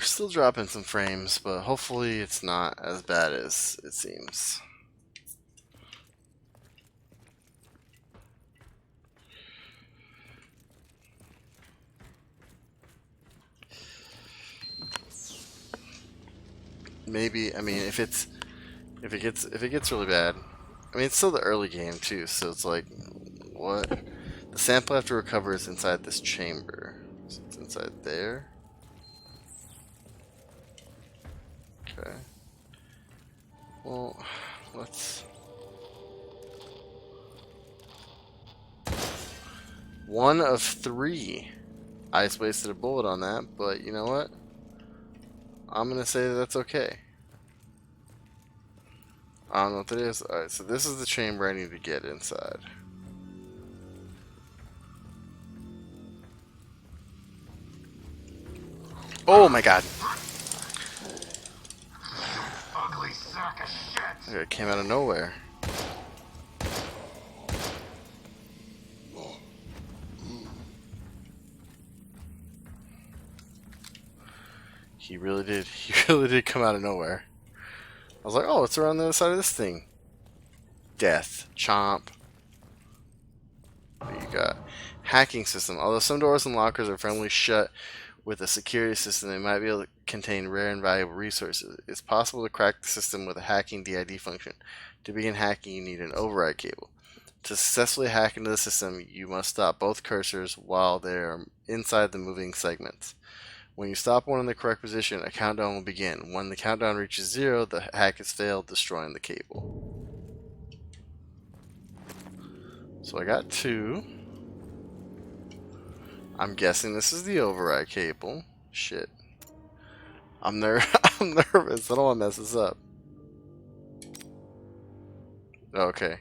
still dropping some frames, but hopefully it's not as bad as it seems. Maybe, I mean, if it gets really bad, I mean, it's still the early game too, so it's like, what? The sample after recover is inside this chamber. So it's inside there. Okay. Well, let's... One of three. I just wasted a bullet on that, but you know what? I'm gonna say that that's okay. I don't know what that is. Alright, so this is the chamber I need to get inside. Oh my god. Ugly sack of shit. It came out of nowhere. He really did. He really did come out of nowhere. I was like, oh, what's around the other side of this thing? Death. Chomp. What do you got? Hacking system. Although some doors and lockers are firmly shut with a security system, they might be able to contain rare and valuable resources. It's possible to crack the system with a hacking DID function. To begin hacking, you need an override cable. To successfully hack into the system, you must stop both cursors while they are inside the moving segments. When you stop one in the correct position, a countdown will begin. When the countdown reaches 0, the hack has failed, destroying the cable. So I got 2. I'm guessing this is the override cable. Shit. I'm I'm nervous. I don't want to mess this up. Okay.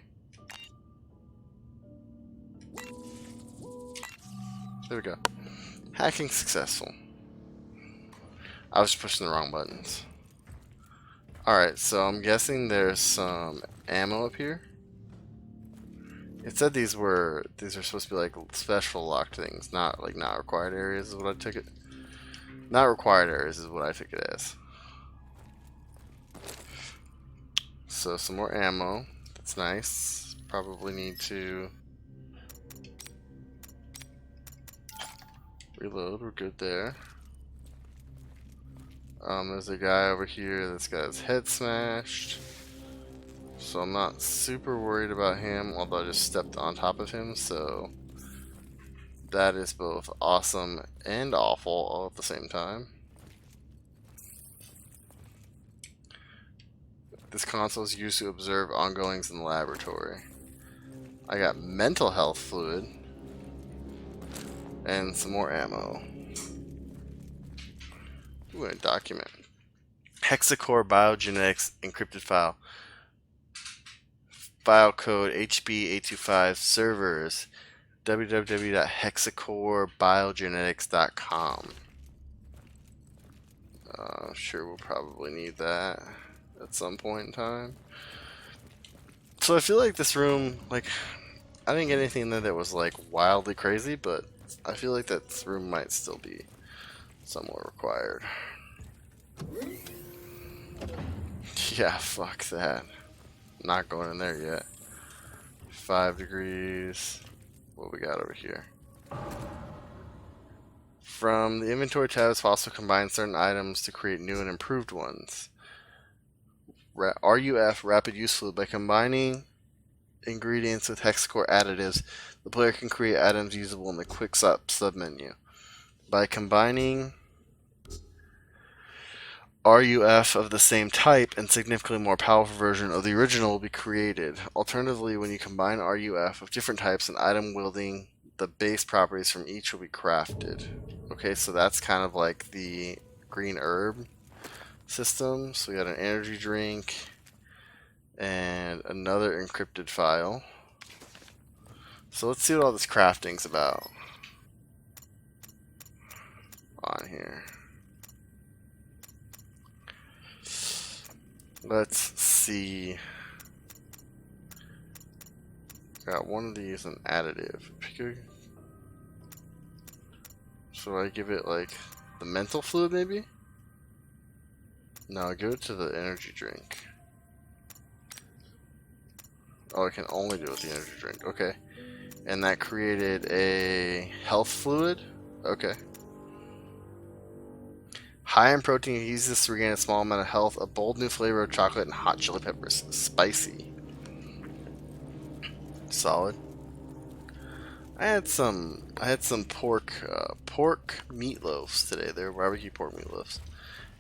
There we go. Hacking successful. I was pushing the wrong buttons. Alright, so I'm guessing there's some ammo up here. It said these are supposed to be like special locked things, not required areas is what I took it. Not required areas is what I took it as. So some more ammo. That's nice. Probably need to reload. We're good there. There's a guy over here that's got his head smashed. So I'm not super worried about him, although I just stepped on top of him, so that is both awesome and awful all at the same time. This console is used to observe ongoings in the laboratory. I got mental health fluid and some more ammo. Ooh, a document. Hexacore biogenetics encrypted file. File code HB825 servers www.hexacorebiogenetics.com. Sure, we'll probably need that at some point in time. So I feel like this room, like, I didn't get anything in there that was like wildly crazy, but I feel like that this room might still be somewhat required. Yeah, fuck that. Not going in there yet. 5 degrees. What we got over here? From the inventory tab, it's possible to combine certain items to create new and improved ones. RUF, Rapid Use Fluid. By combining ingredients with hexacore additives, the player can create items usable in the quick submenu. By combining RUF of the same type and significantly more powerful version of the original will be created. Alternatively, when you combine RUF of different types, an item wielding the base properties from each will be crafted. Okay, so that's kind of like the green herb system. So we got an energy drink and another encrypted file. So let's see what all this crafting's about on here. Let's see. Got one of these, an additive. So I give it like the mental fluid maybe? No, give it to the energy drink. Oh, I can only do it with the energy drink. Okay. And that created a health fluid? Okay. High in protein, he uses this to regain a small amount of health. A bold new flavor of chocolate and hot chili peppers. Spicy. Solid. I had some pork meatloaves today. They were barbecue pork meatloaves,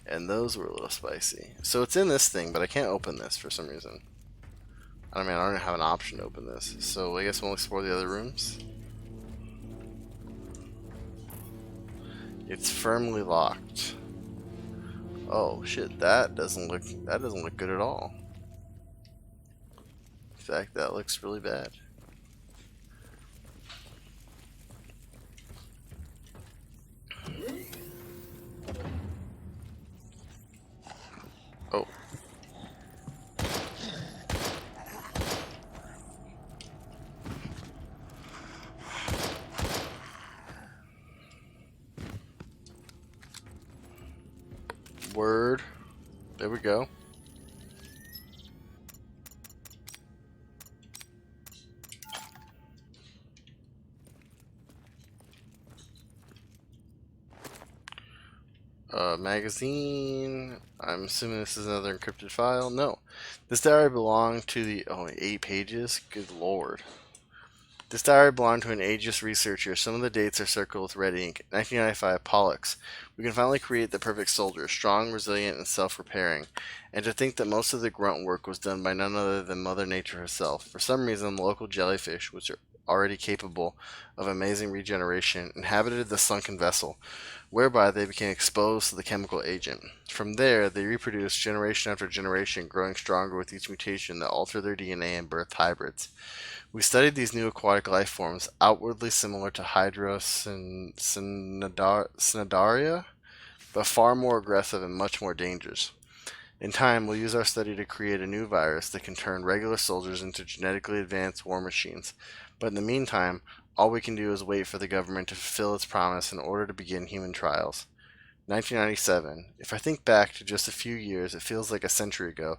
and those were a little spicy. So it's in this thing, but I can't open this for some reason. I mean, I don't have an option to open this, so I guess we'll explore the other rooms. It's firmly locked. Oh shit, that doesn't look good at all. In fact, that looks really bad. Oh. Word. There we go. Magazine. I'm assuming this is another encrypted file. No. This diary belonged to the... Oh, 8 pages? Good lord. This diary belonged to an ageist researcher. Some of the dates are circled with red ink. 1995, Pollux. We can finally create the perfect soldier, strong, resilient, and self-repairing. And to think that most of the grunt work was done by none other than Mother Nature herself. For some reason, the local jellyfish, which are already capable of amazing regeneration, inhabited the sunken vessel, whereby they became exposed to the chemical agent. From there, they reproduced generation after generation, growing stronger with each mutation that altered their DNA and birthed hybrids. We studied these new aquatic life forms, outwardly similar to Hydra cnidaria, but far more aggressive and much more dangerous. In time, we'll use our study to create a new virus that can turn regular soldiers into genetically advanced war machines. But in the meantime, all we can do is wait for the government to fulfill its promise in order to begin human trials. 1997. If I think back to just a few years, it feels like a century ago.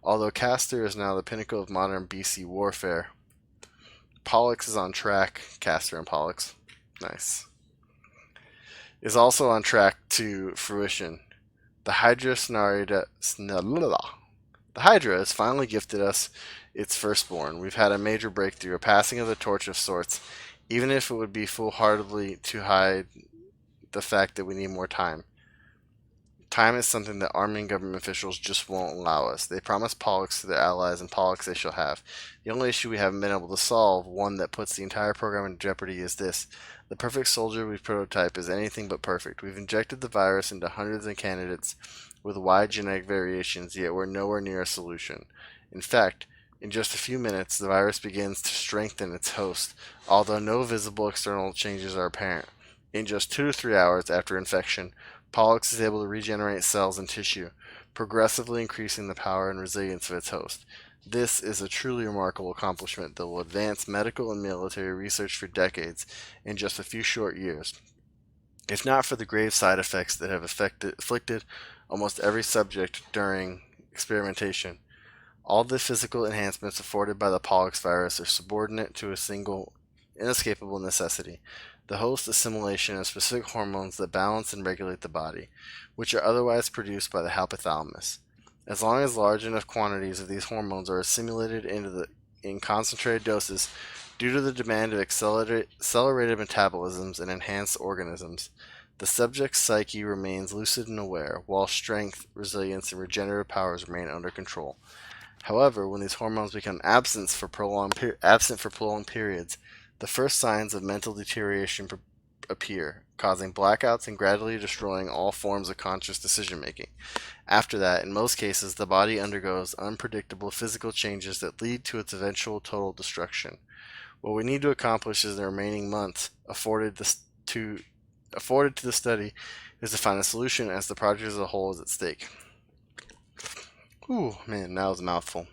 Although Castor is now the pinnacle of modern BC warfare, Pollux is on track. Castor and Pollux. Nice. Is also on track to fruition. The Hydra the Hydra has finally gifted us its firstborn. We've had a major breakthrough, a passing of the torch of sorts, even if it would be foolhardily to hide the fact that we need more time. Time is something that army and government officials just won't allow us. They promise Pollux to their allies, and Pollux they shall have. The only issue we haven't been able to solve, one that puts the entire program in jeopardy, is this. The perfect soldier we prototype is anything but perfect. We've injected the virus into hundreds of candidates with wide genetic variations, yet we're nowhere near a solution. In fact, in just a few minutes, the virus begins to strengthen its host, although no visible external changes are apparent. In just 2 to 3 hours after infection, Pollux is able to regenerate cells and tissue, progressively increasing the power and resilience of its host. This is a truly remarkable accomplishment that will advance medical and military research for decades in just a few short years. If not for the grave side effects that have afflicted almost every subject during experimentation, all the physical enhancements afforded by the Pollux virus are subordinate to a single inescapable necessity: the host assimilation of specific hormones that balance and regulate the body, which are otherwise produced by the hypothalamus. As long as large enough quantities of these hormones are assimilated in concentrated doses due to the demand of accelerated metabolisms and enhanced organisms, the subject's psyche remains lucid and aware, while strength, resilience, and regenerative powers remain under control. However, when these hormones become absent for prolonged periods, the first signs of mental deterioration appear, causing blackouts and gradually destroying all forms of conscious decision making. After that, in most cases, the body undergoes unpredictable physical changes that lead to its eventual total destruction. What we need to accomplish in the remaining months afforded to the study is to find a solution, as the project as a whole is at stake. Ooh, man, that was a mouthful.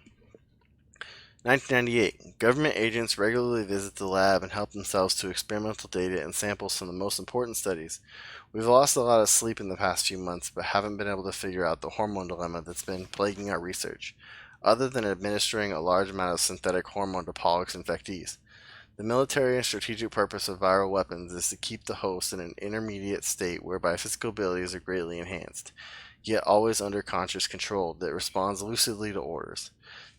1998. Government agents regularly visit the lab and help themselves to experimental data and samples from the most important studies. We've lost a lot of sleep in the past few months, but haven't been able to figure out the hormone dilemma that's been plaguing our research, other than administering a large amount of synthetic hormone to Pollux infectees. The military and strategic purpose of viral weapons is to keep the host in an intermediate state whereby physical abilities are greatly enhanced, yet always under conscious control that responds lucidly to orders.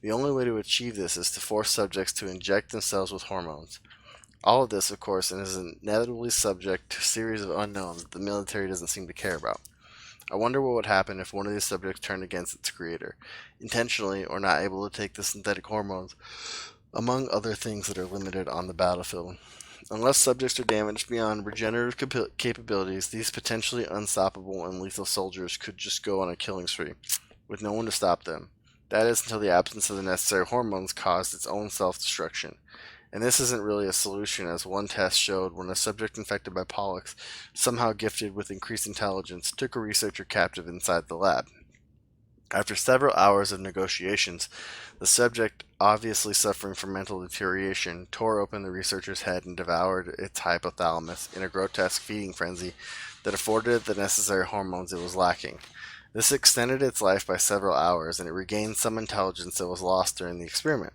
The only way to achieve this is to force subjects to inject themselves with hormones. All of this, of course, is inevitably subject to a series of unknowns that the military doesn't seem to care about. I wonder what would happen if one of these subjects turned against its creator, intentionally or not able to take the synthetic hormones, among other things that are limited on the battlefield. Unless subjects are damaged beyond regenerative capabilities, these potentially unstoppable and lethal soldiers could just go on a killing spree, with no one to stop them. That is until the absence of the necessary hormones caused its own self-destruction. And this isn't really a solution, as one test showed when a subject infected by Pollux, somehow gifted with increased intelligence, took a researcher captive inside the lab. After several hours of negotiations, the subject, obviously suffering from mental deterioration, tore open the researcher's head and devoured its hypothalamus in a grotesque feeding frenzy that afforded it the necessary hormones it was lacking. This extended its life by several hours, and it regained some intelligence that was lost during the experiment.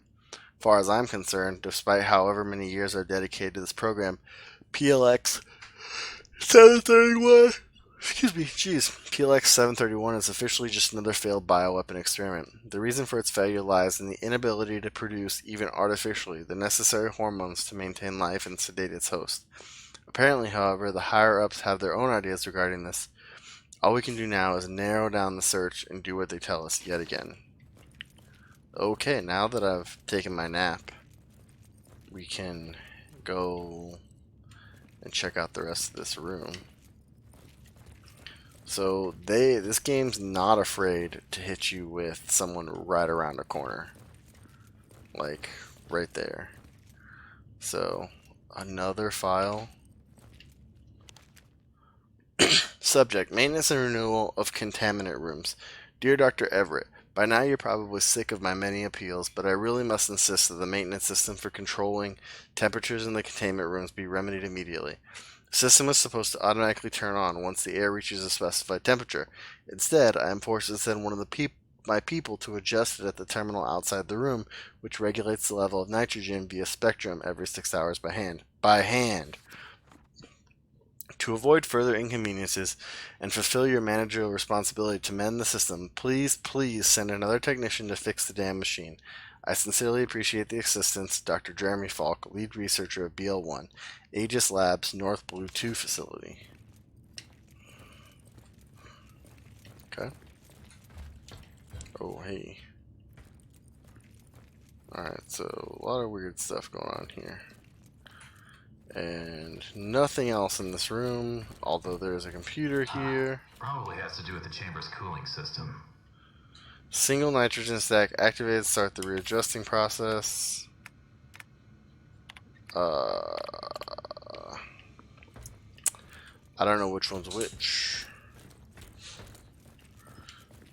Far as I'm concerned, despite however many years are dedicated to this program, PLX 731 PLX 731 is officially just another failed bioweapon experiment. The reason for its failure lies in the inability to produce, even artificially, the necessary hormones to maintain life and sedate its host. Apparently, however, the higher-ups have their own ideas regarding this. All we can do now is narrow down the search and do what they tell us yet again. Okay, now that I've taken my nap, we can go and check out the rest of this room. So this game's not afraid to hit you with someone right around a corner. Like, right there. So, another file. Subject, maintenance and renewal of contaminant rooms. Dear Dr. Everett, by now you're probably sick of my many appeals, but I really must insist that the maintenance system for controlling temperatures in the containment rooms be remedied immediately. The system is supposed to automatically turn on once the air reaches a specified temperature. Instead, I am forced to send one of my people to adjust it at the terminal outside the room, which regulates the level of nitrogen via spectrum every 6 hours by hand. By hand! To avoid further inconveniences and fulfill your managerial responsibility to mend the system, please send another technician to fix the damn machine. I sincerely appreciate the assistance, Dr. Jeremy Falk, lead researcher of BL1, Aegis Labs, North Blue 2 facility. Okay. Oh, hey. Alright, so a lot of weird stuff going on here. And nothing else in this room, although there's a computer here. Probably has to do with the chamber's cooling system. Single nitrogen stack activated. Start the readjusting process. I don't know which one's which.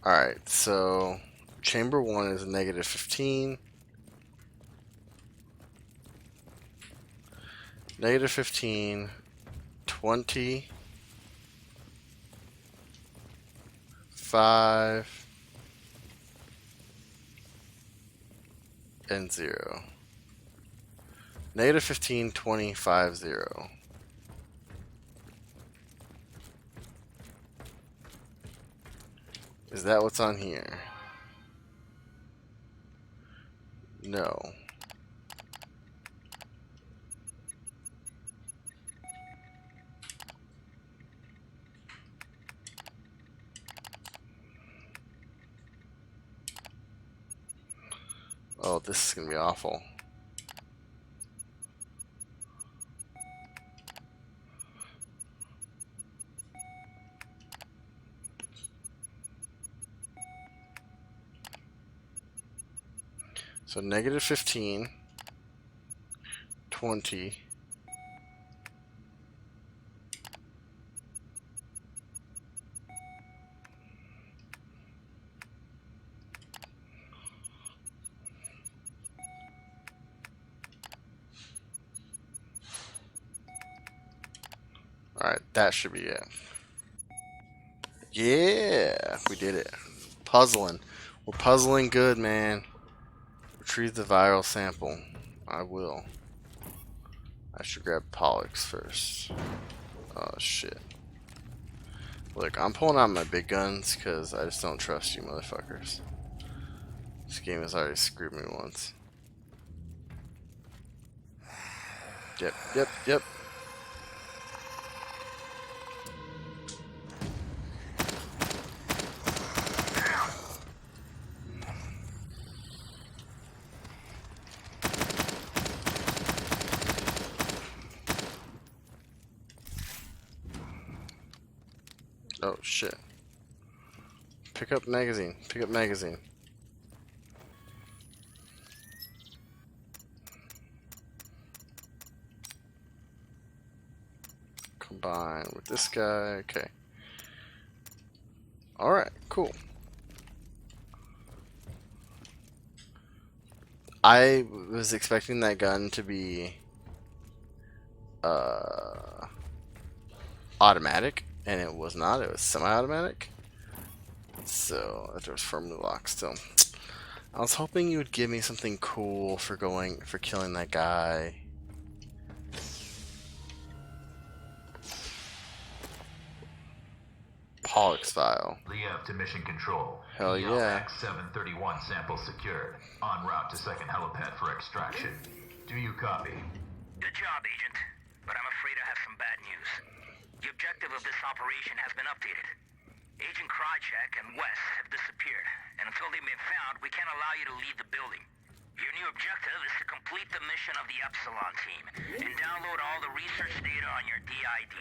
Alright, so chamber 1 is negative 15. Negative 15, 20, 5, and 0. Negative 15, 20, 5, 0. Is that what's on here? No. Oh, this is gonna be awful. So negative 15, 20, That should be it. Yeah, we did it. Puzzling. We're puzzling good, man. Retrieve the viral sample. I will. I should grab Pollux first. Oh, shit. Look, I'm pulling out my big guns because I just don't trust you motherfuckers. This game has already screwed me once. Yep, yep, yep. Oh, shit. Pick up magazine. Pick up magazine. Combine with this guy. Okay. Alright, cool. I was expecting that gun to be automatic, and it was not. It was semi-automatic. So that door's firmly locked still. I was hoping you would give me something cool for killing that guy. Pollux file. Liev to mission control. Hell yeah. X731 sample secured. En route to second helipad for extraction. Do you copy? Good job, Agent. But I'm afraid I have some bad news. The objective of this operation has been updated. Agent Krychek and Wes have disappeared, and until they've been found, we can't allow you to leave the building. Your new objective is to complete the mission of the Epsilon team, and download all the research data on your DID.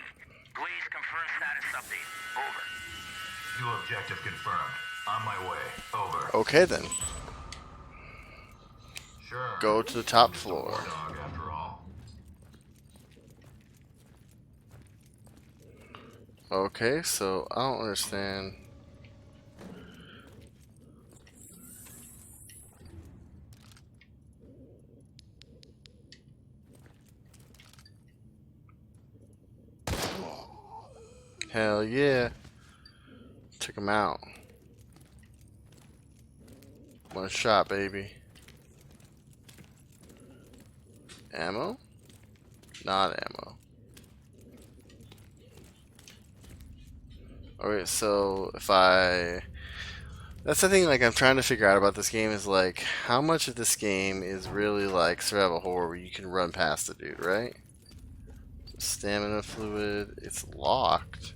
Please confirm status update. Over. New objective confirmed. On my way. Over. Okay then. Sure. Go to the top floor. War dog, after all. Okay, so I don't understand. Hell yeah. Took him out. One shot, baby. Ammo? Not ammo. Okay, so if I... That's the thing, like, I'm trying to figure out about this game is, like, how much of this game is really, like, survival horror where you can run past the dude, right? Stamina fluid. It's locked.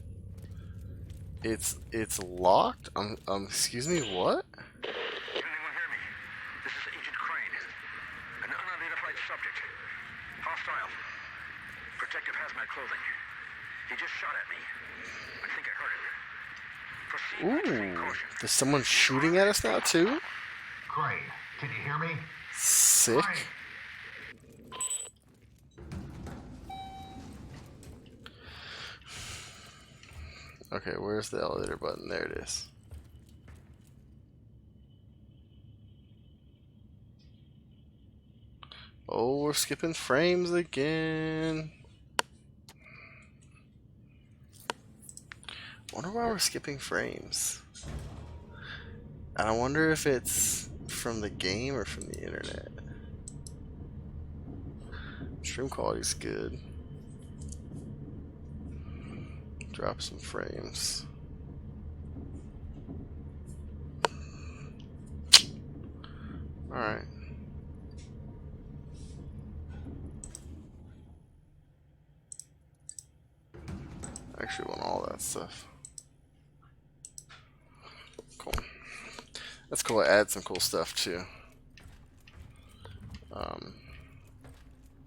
It's locked? Excuse me, what? Can anyone hear me? This is Agent Crane. An unidentified subject. Hostile. Protective hazmat clothing. He just shot at me. I think I heard him. Proceed with extreme Ooh. caution. There's someone shooting at us now, too? Crane, can you hear me? Sick. Crane. Okay, where's the elevator button? There it is. Oh, we're skipping frames again. Wonder why we're skipping frames. And I wonder if it's from the game or from the internet. Stream quality's good. Drop some frames. Alright. I actually want all that stuff. Cool. That's cool. I add some cool stuff too.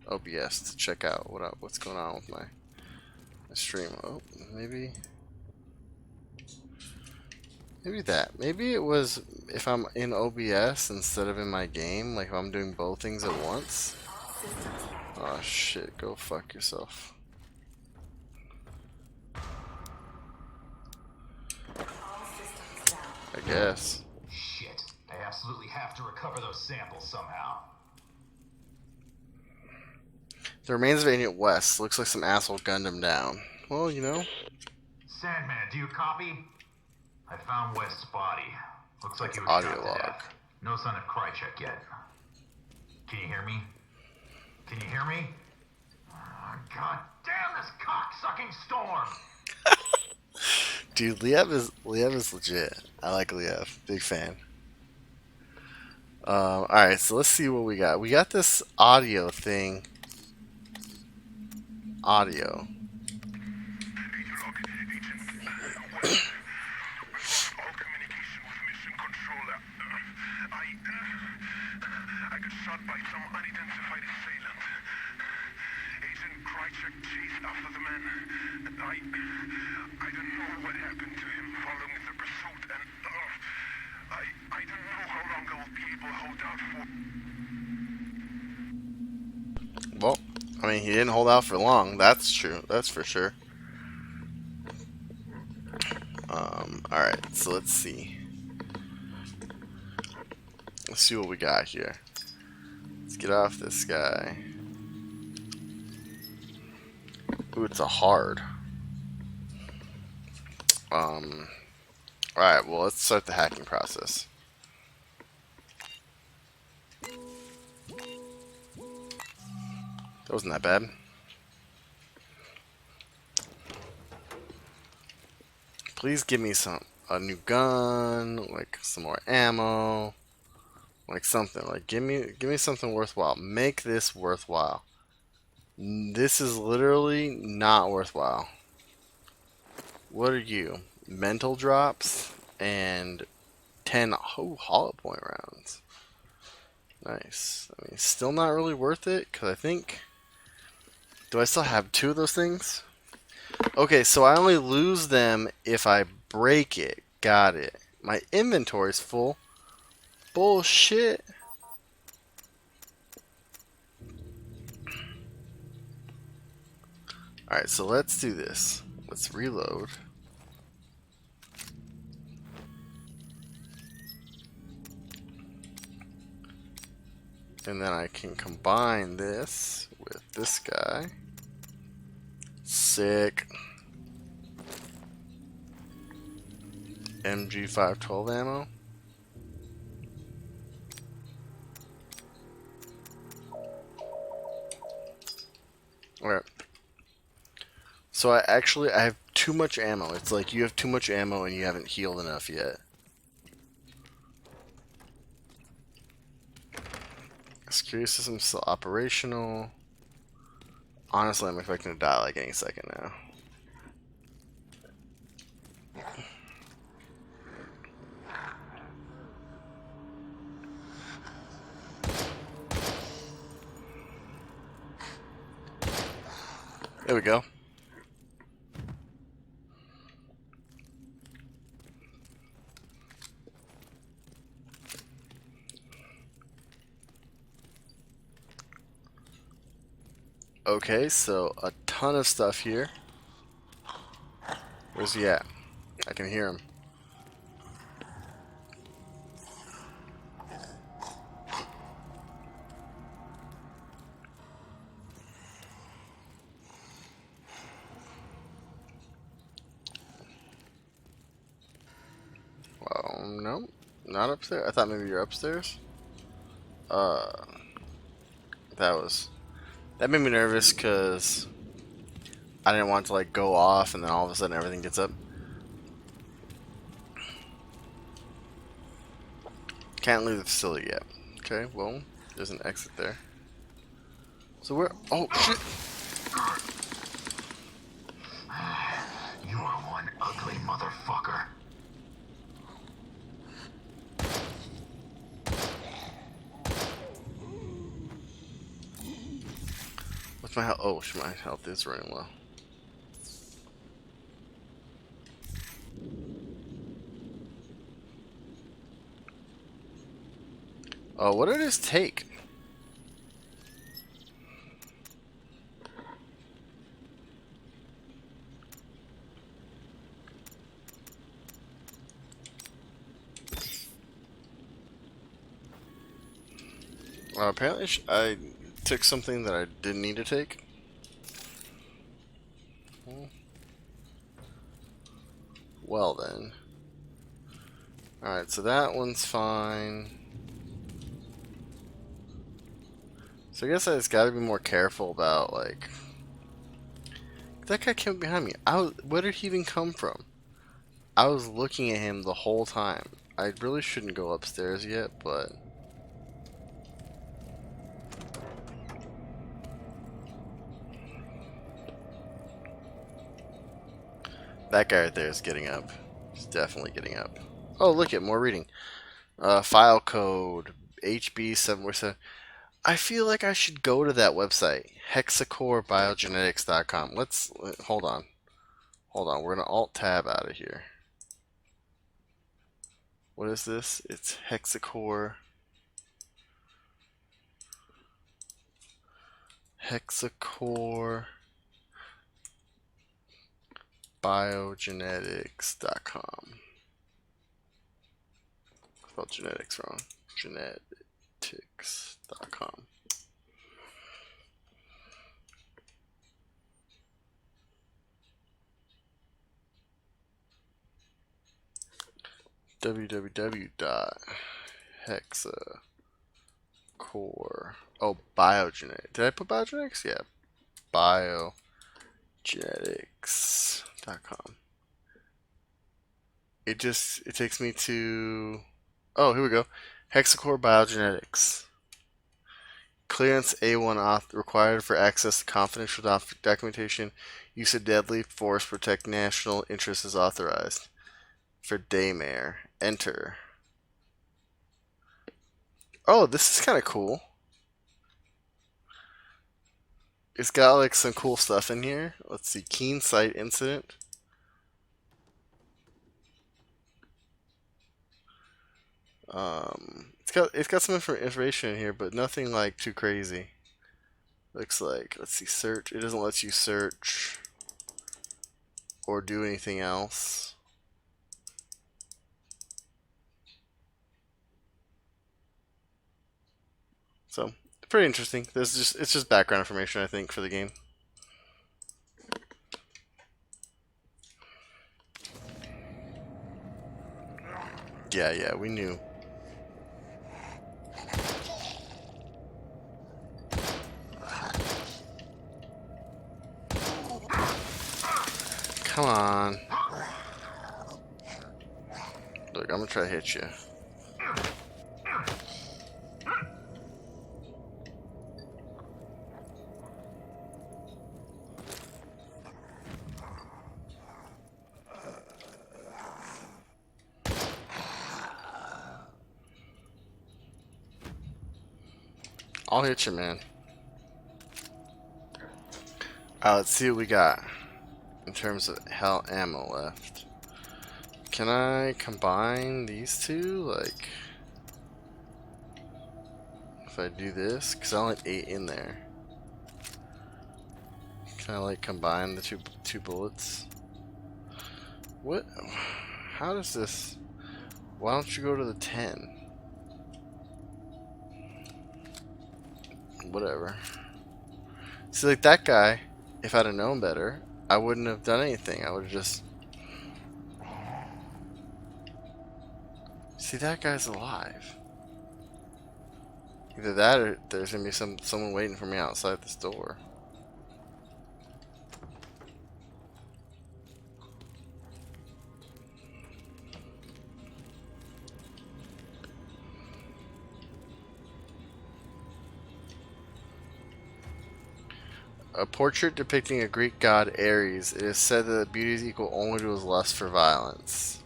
OBS to check out what's going on with my stream. Oh, maybe that. Maybe it was if I'm in OBS instead of in my game, like if I'm doing both things at once. Oh shit, go fuck yourself. I guess. Shit. I absolutely have to recover those samples somehow. The remains of Agent West. Looks like some asshole gunned him down. well, you know. Sandman, do you copy? I found West's body. Looks like That's he was audio shot to log. death. No sign of Krychek yet. Can you hear me? Can you hear me? God damn this cock-sucking storm! Dude, Liev is legit. I like Liev. Big fan. Alright, so let's see what we got. We got this audio thing. Audio. All communication with mission controller. I got shot by some unidentified assailant. Agent Krychek chased after the man. I don't know what happened to him following the pursuit, and I don't know how long I will be able to hold out for. Well, I mean, he didn't hold out for long. That's true. That's for sure. Alright, so let's see. Let's see what we got here. Let's get off this guy. Ooh, it's a hard. Alright, well, let's start the hacking process. That wasn't that bad. Please give me a new gun, like some more ammo, like something. Like give me something worthwhile. Make this worthwhile. This is literally not worthwhile. What are you? Mental drops and 10 hollow point rounds. Nice. I mean, still not really worth it because I think. Do I still have 2 of those things? Okay, so I only lose them if I break it. Got it. My inventory's full. Bullshit. Alright, so let's do this. Let's reload. And then I can combine this with this guy. Sick. MG 512 ammo. Alright. So I have too much ammo. It's like you have too much ammo and you haven't healed enough yet. Security system still operational. Honestly, I'm expecting to die like any second now. There we go. Okay, so a ton of stuff here. Where's he at? I can hear him. Well, no, not upstairs. I thought maybe you're upstairs. That made me nervous because I didn't want to like go off and then all of a sudden everything gets up. Can't leave the facility yet. Okay, well, there's an exit there. So where? Oh shit! You are one ugly motherfucker. What's my health? Oh, my health is running low. Oh, what did this take? Apparently I took something that I didn't need to take. Well then. Alright, so that one's fine. So I guess I just gotta be more careful about, like... That guy came behind me. Where did he even come from? I was looking at him the whole time. I really shouldn't go upstairs yet, but... That guy right there is getting up. He's definitely getting up. Oh, look at more reading. File code HB747. I feel like I should go to that website, hexacorebiogenetics.com. Hold on. Hold on. We're gonna Alt Tab out of here. What is this? It's Hexacore. Hexacore biogenetics.com. Spelled genetics wrong. Genetics.com. www.hexacore. Oh, biogenetics. Did I put biogenetics? Yeah. Biogenetics.com. It takes me to, oh, here we go. Hexacore Biogenetics. Clearance A1 required for access to confidential documentation. Use of deadly force protect national interests is authorized. For Daymare. Enter. Oh, this is kind of cool. It's got like some cool stuff in here. Let's see. Keen Sight Incident. It's got some information in here, but nothing like too crazy. Looks like, let's see, search. It doesn't let you search or do anything else. So pretty interesting. It's just background information, I think, for the game. Yeah, we knew. Come on. Look, I'm gonna try to hit you. I'll hit you, man. Let's see what we got in terms of hell ammo left. Can I combine these two? Like, if I do this, because I only have 8 in there. Can I like combine the two bullets? What? How does this? Why don't you go to the 10? Whatever. See, like that guy, if I'd have known better, I wouldn't have done anything. I would have just... See, that guy's alive. Either that or there's gonna be someone waiting for me outside this door. A portrait depicting a Greek god Ares. It is said that beauty is equal only to his lust for violence.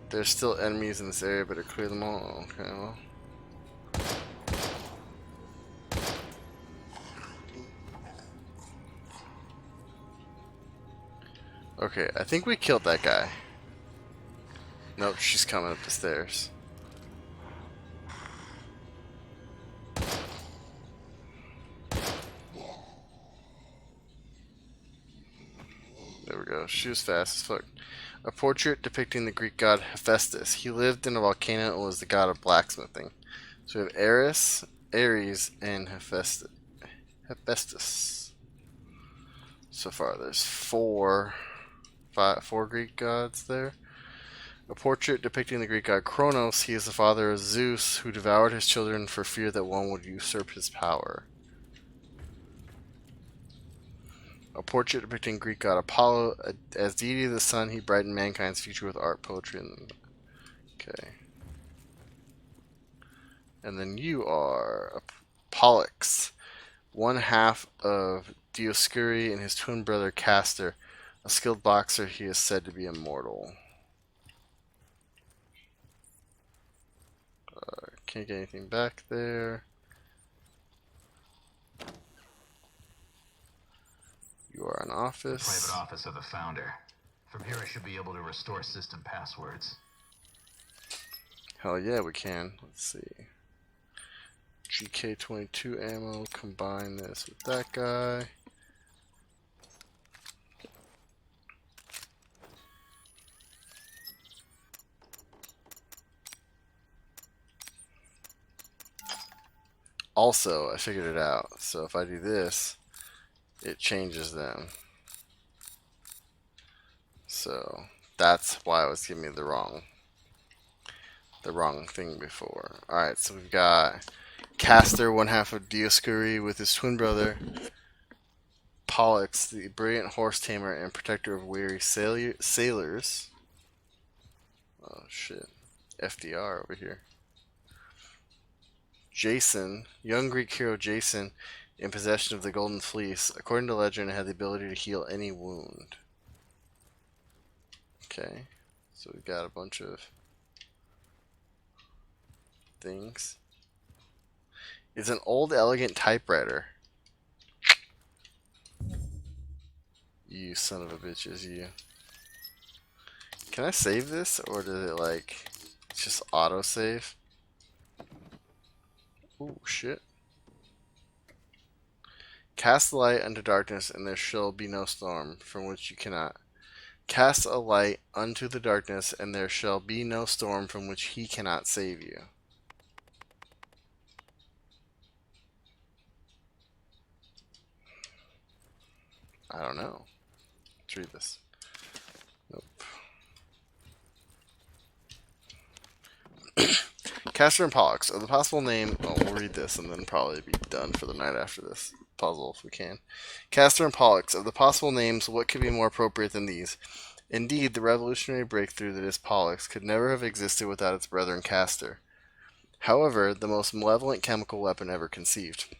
There's still enemies in this area, better clear them all. Okay, well. Okay, I think we killed that guy. Nope, she's coming up the stairs. There we go. She was fast as fuck. A portrait depicting the Greek god Hephaestus. He lived in a volcano and was the god of blacksmithing. So we have Ares, and Hephaestus. So far, there's 4 four Greek gods there. A portrait depicting the Greek god Kronos. He is the father of Zeus, who devoured his children for fear that one would usurp his power. A portrait depicting Greek god Apollo. As deity of the sun, he brightened mankind's future with art, poetry, and... Okay. And then you are Pollux, one half of Dioscuri and his twin brother Castor. A skilled boxer, he is said to be immortal. Can't get anything back there. You are an office. Private office of the founder. From here I should be able to restore system passwords. Hell yeah, we can. Let's see. GK22 ammo. Combine this with that guy. Also, I figured it out. So if I do this, it changes them. So that's why it was giving me the wrong thing before. Alright, so we've got Castor, one half of Dioscuri, with his twin brother Pollux, the brilliant horse tamer and protector of weary sailors. Oh shit. FDR over here. Jason, young Greek hero Jason, in possession of the Golden Fleece, according to legend, had the ability to heal any wound. Okay, so we've got a bunch of things. It's an old, elegant typewriter. You son of a bitches, you. Can I save this, or does it like just auto save? Oh shit. Cast the light unto darkness, and there shall be no storm from which you cannot. Cast a light unto the darkness, and there shall be no storm from which he cannot save you. I don't know. Let's read this. Nope. Castor and Pollux. Of the possible name... Oh, we'll read this and then probably be done for the night after this puzzle if we can. Castor and Pollux. Of the possible names, what could be more appropriate than these? Indeed, the revolutionary breakthrough that is Pollux could never have existed without its brethren Castor. However, the most malevolent chemical weapon ever conceived.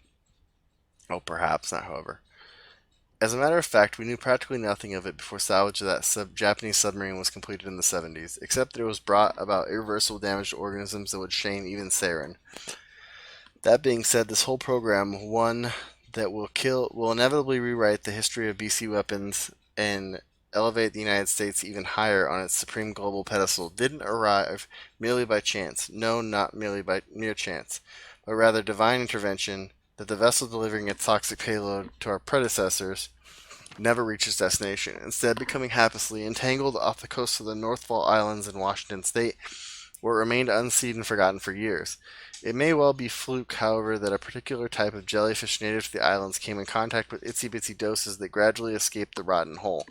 Oh, perhaps not however. As a matter of fact, we knew practically nothing of it before salvage of that Japanese submarine was completed in the 70s, except that it was brought about irreversible damage to organisms that would shame even sarin. That being said, this whole program, one that will inevitably rewrite the history of BC weapons and elevate the United States even higher on its supreme global pedestal, didn't arrive merely by chance. No, not merely by mere chance, but rather divine intervention, that the vessel delivering its toxic payload to our predecessors never reached its destination, instead becoming haplessly entangled off the coast of the Northwall Islands in Washington State, where it remained unseen and forgotten for years. It may well be fluke, however, that a particular type of jellyfish native to the islands came in contact with itsy-bitsy doses that gradually escaped the rotten hull,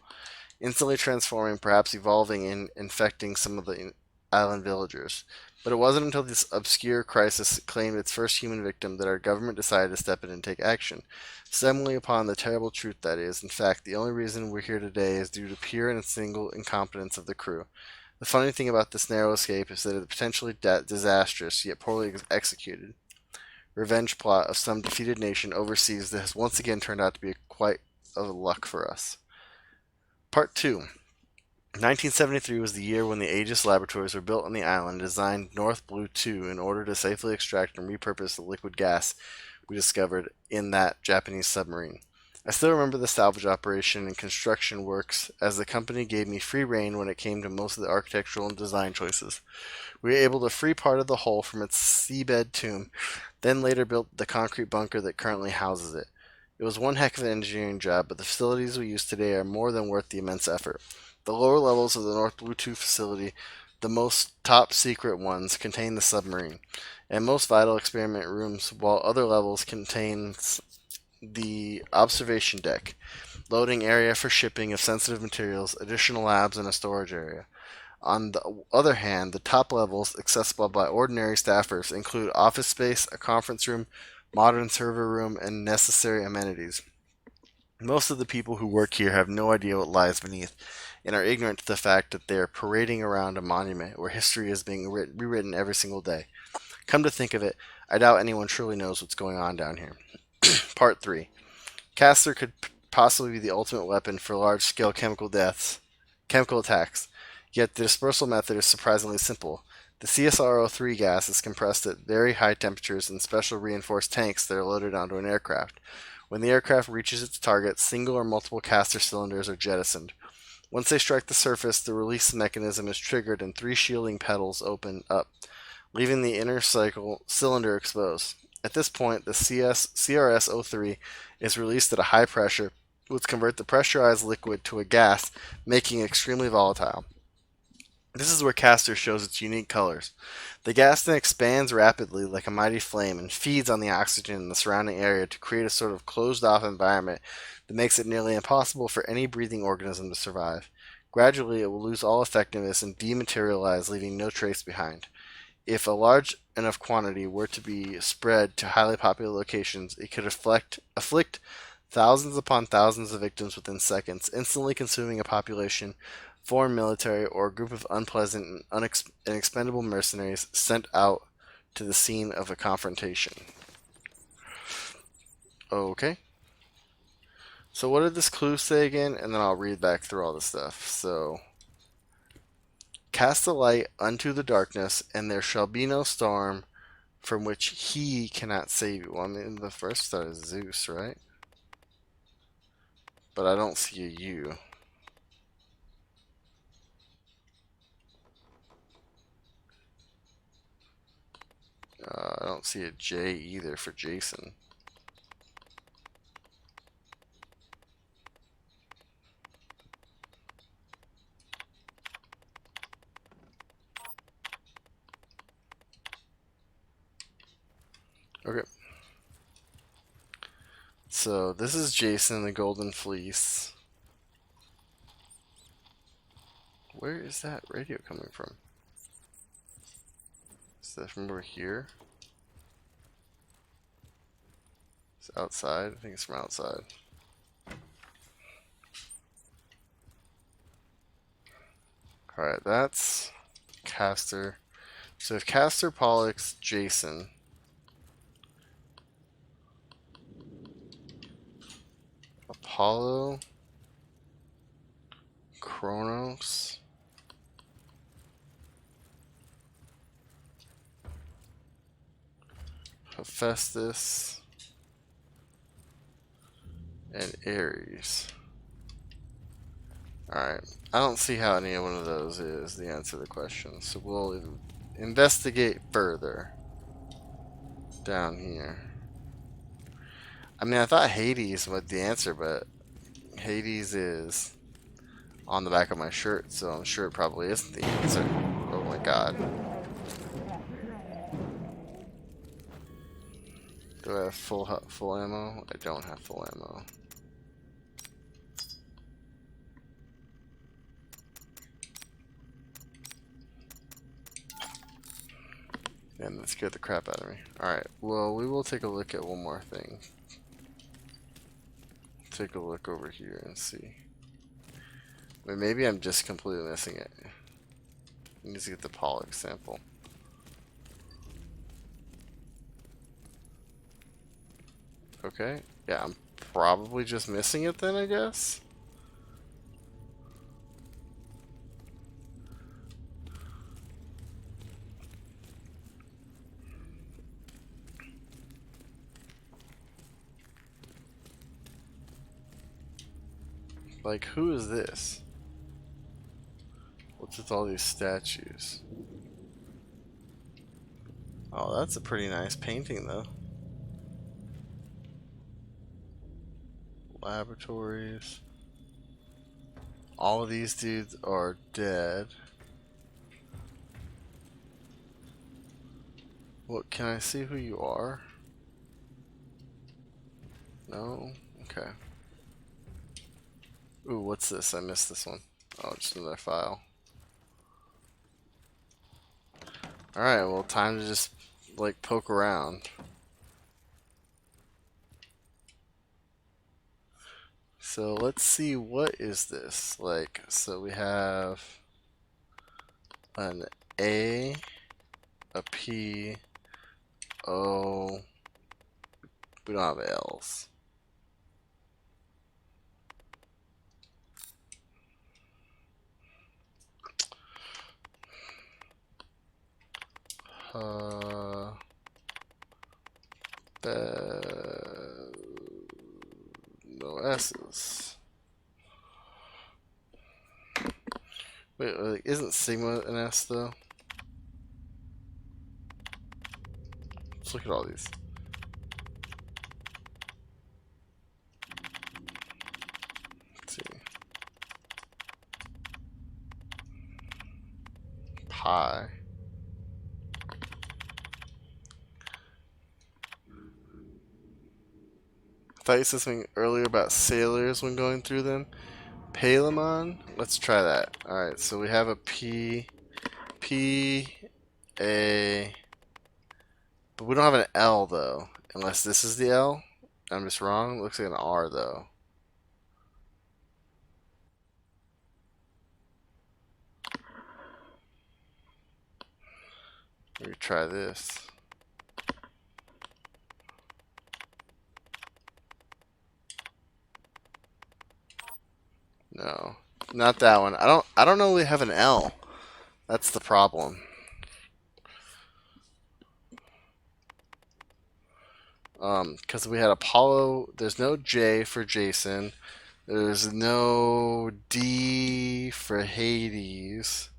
instantly transforming, perhaps evolving and infecting some of the island villagers. But it wasn't until this obscure crisis claimed its first human victim that our government decided to step in and take action, stumbling upon the terrible truth that is, in fact, the only reason we're here today is due to pure and single incompetence of the crew. The funny thing about this narrow escape is that it's potentially disastrous, yet poorly executed. Revenge plot of some defeated nation overseas that has once again turned out to be quite of luck for us. Part 2. 1973 was the year when the Aegis laboratories were built on the island, designed North Blue 2 in order to safely extract and repurpose the liquid gas we discovered in that Japanese submarine. I still remember the salvage operation and construction works, as the company gave me free rein when it came to most of the architectural and design choices. We were able to free part of the hull from its seabed tomb, then later built the concrete bunker that currently houses it. It was one heck of an engineering job, but the facilities we use today are more than worth the immense effort. The lower levels of the North Blue 2 facility, the most top secret ones, contain the submarine and most vital experiment rooms, while other levels contain the observation deck. loading area for shipping of sensitive materials, additional labs, and a storage area. On the other hand, the top levels, accessible by ordinary staffers, include office space, a conference room, modern server room, and necessary amenities. Most of the people who work here have no idea what lies beneath, and are ignorant to the fact that they are parading around a monument where history is being rewritten every single day. Come to think of it, I doubt anyone truly knows what's going on down here. Part 3. Castor could possibly be the ultimate weapon for large-scale chemical attacks. Yet the dispersal method is surprisingly simple. The CSRO3 gas is compressed at very high temperatures in special reinforced tanks that are loaded onto an aircraft. When the aircraft reaches its target, single or multiple Castor cylinders are jettisoned. Once they strike the surface, the release mechanism is triggered and 3 shielding petals open up, leaving the inner cylinder exposed. At this point, the CRS-03 is released at a high pressure, which converts the pressurized liquid to a gas, making it extremely volatile. This is where Castor shows its unique colors. The gas then expands rapidly like a mighty flame and feeds on the oxygen in the surrounding area to create a sort of closed-off environment that makes it nearly impossible for any breathing organism to survive. Gradually, it will lose all effectiveness and dematerialize, leaving no trace behind. If a large enough quantity were to be spread to highly popular locations, it could afflict thousands upon thousands of victims within seconds, instantly consuming a population, foreign military, or a group of unpleasant and expendable mercenaries sent out to the scene of a confrontation. Okay. So what did this clue say again? And then I'll read back through all the stuff. So, cast a light unto the darkness, and there shall be no storm from which he cannot save you. Well, I mean, the first star is Zeus, right? But I don't see a U. I don't see a J either for Jason. Okay. So this is Jason, the Golden Fleece. Where is that radio coming from? Is that from over here? It's outside? I think it's from outside. Alright, that's Castor. So if Castor, Pollux, Jason. Apollo. Kronos. Hephaestus. And Ares. Alright. I don't see how any one of those is the answer to the question. So we'll investigate further down here. I mean, I thought Hades was the answer, but Hades is on the back of my shirt, so I'm sure it probably isn't the answer. Oh my god. Do I have full ammo? I don't have full ammo. And that scared the crap out of me. Alright, well, we will take a look at one more thing. Take a look over here and see. I mean, maybe I'm just completely missing it. I need to get the Pollux sample. Okay. Yeah, I'm probably just missing it then, I guess. Like, who is this? What's with all these statues? Oh, that's a pretty nice painting, though. Laboratories. All of these dudes are dead. What, can I see who you are? No? Okay. Ooh, what's this? I missed this one. Oh, just another file. Alright, well, time to just, like, poke around. So let's see, what is this? Like, so we have an A, a P, O. We don't have L's. Uh, no S's. Wait, like, isn't Sigma an S though? Let's look at all these. Let's see. Pi. I thought you said something earlier about sailors when going through them. Palemon? Let's try that. Alright, so we have a P, A, but we don't have an L though. Unless this is the L. I'm just wrong. It looks like an R though. Maybe try this. No. Not that one. I don't know we have an L. That's the problem. Because we had Apollo, there's no J for Jason. There's no D for Hades.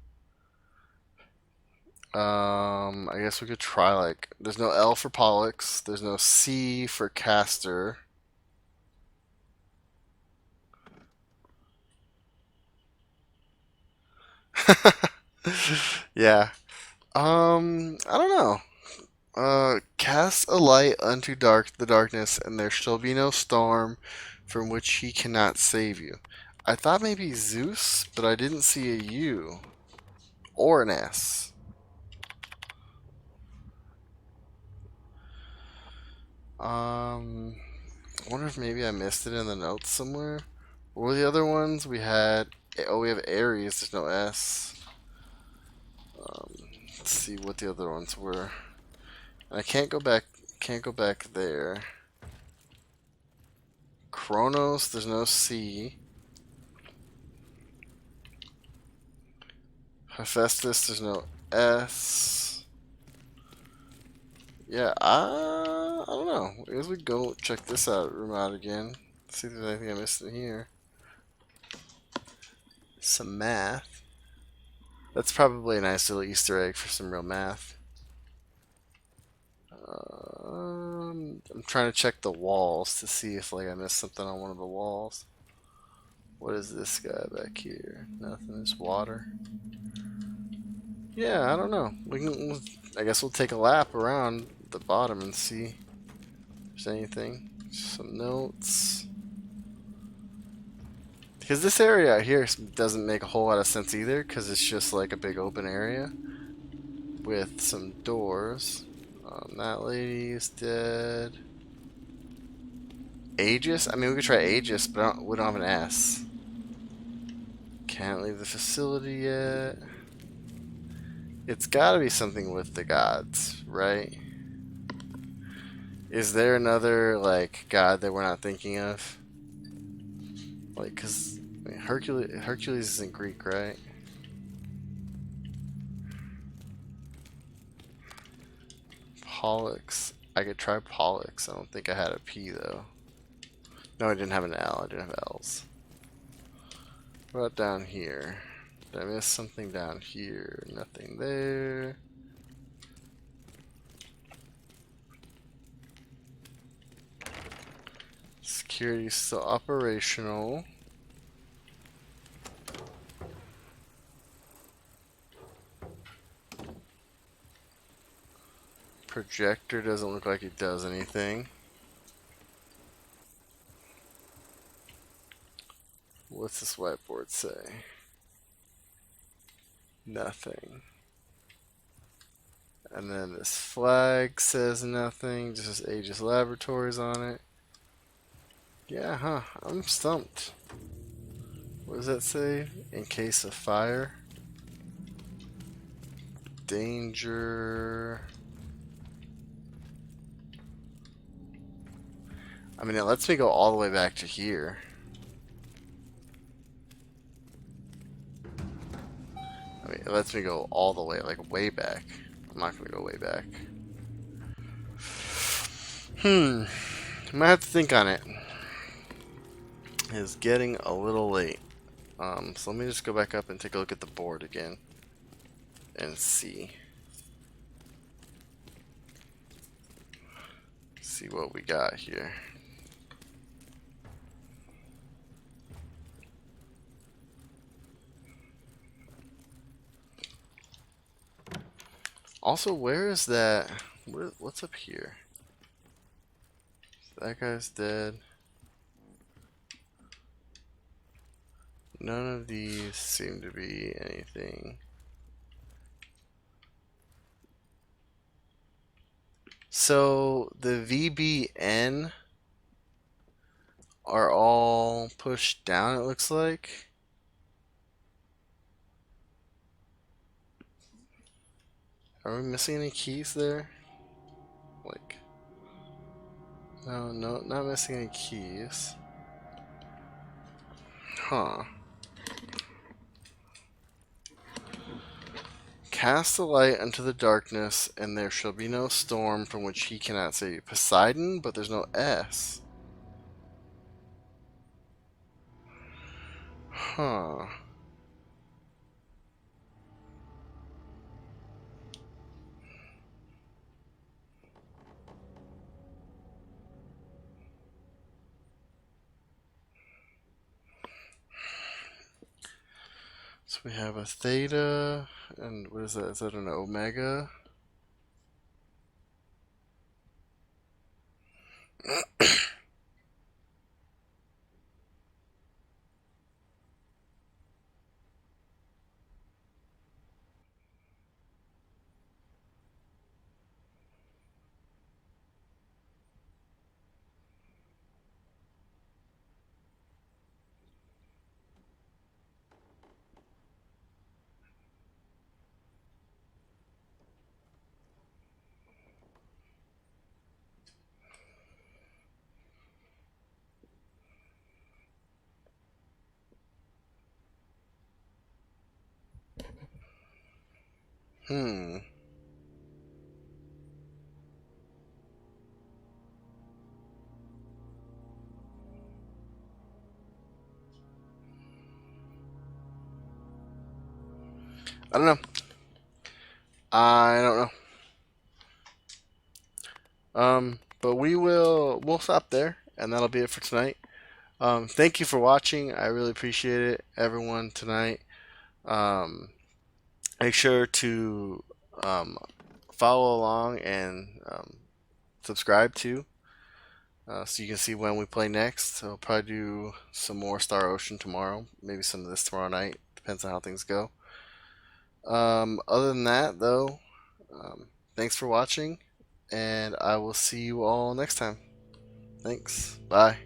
I guess we could try like there's no L for Pollux. There's no C for Castor. Yeah. I don't know. Cast a light unto the darkness, and there shall be no storm from which he cannot save you. I thought maybe Zeus, but I didn't see a U or an S. I wonder if maybe I missed it in the notes somewhere. What were the other ones? We had, oh, we have Aries. There's no S. Let's see what the other ones were. And I can't go back. Can't go back there. Kronos. There's no C. Hephaestus. There's no S. Yeah, I don't know. I guess we go check this room out again. See if there's anything I missed in here. Some math. That's probably a nice little Easter egg for some real math. I'm trying to check the walls to see if like I missed something on one of the walls. What is this guy back here? Nothing. It's water. Yeah, I don't know. I guess we'll take a lap around the bottom and see if there's anything. Some notes. Because this area out here doesn't make a whole lot of sense either, because it's just like a big open area with some doors. That lady is dead. Aegis? I mean, we could try Aegis, but we don't have an S. Can't leave the facility yet. It's gotta be something with the gods, right? Is there another, like, god that we're not thinking of? Like, cause I mean, Hercules isn't Greek, right? Pollux. I could try Pollux. I don't think I had a P though. No, I didn't have an L. I didn't have L's. What about down here? Did I miss something down here? Nothing there. Security's still operational. Projector doesn't look like it does anything. What's this whiteboard say? Nothing. And then this flag says nothing, just says Aegis Laboratories on it. Yeah, huh. I'm stumped. What does that say? In case of fire? Danger. I mean, it lets me go all the way back to here. I mean, it lets me go all the way, like way back. I'm not gonna go way back. I might have to think on it. It's getting a little late. So let me just go back up and take a look at the board again. And see. See what we got here. Also, where is that? What's up here? That guy's dead. None of these seem to be anything. So the VBN are all pushed down, it looks like. Are we missing any keys there? Like, no, not missing any keys. Huh. Cast a light unto the darkness, and there shall be no storm from which he cannot save. Poseidon, but there's no S. Huh. So we have a theta, and what is that? Is that an omega? Hmm. I don't know. I don't know. But we'll stop there, and that'll be it for tonight. Thank you for watching. I really appreciate it, everyone, tonight. Make sure to follow along and subscribe too, so you can see when we play next. So I'll probably do some more Star Ocean tomorrow, maybe some of this tomorrow night. Depends on how things go. Other than that, though, thanks for watching, and I will see you all next time. Thanks. Bye.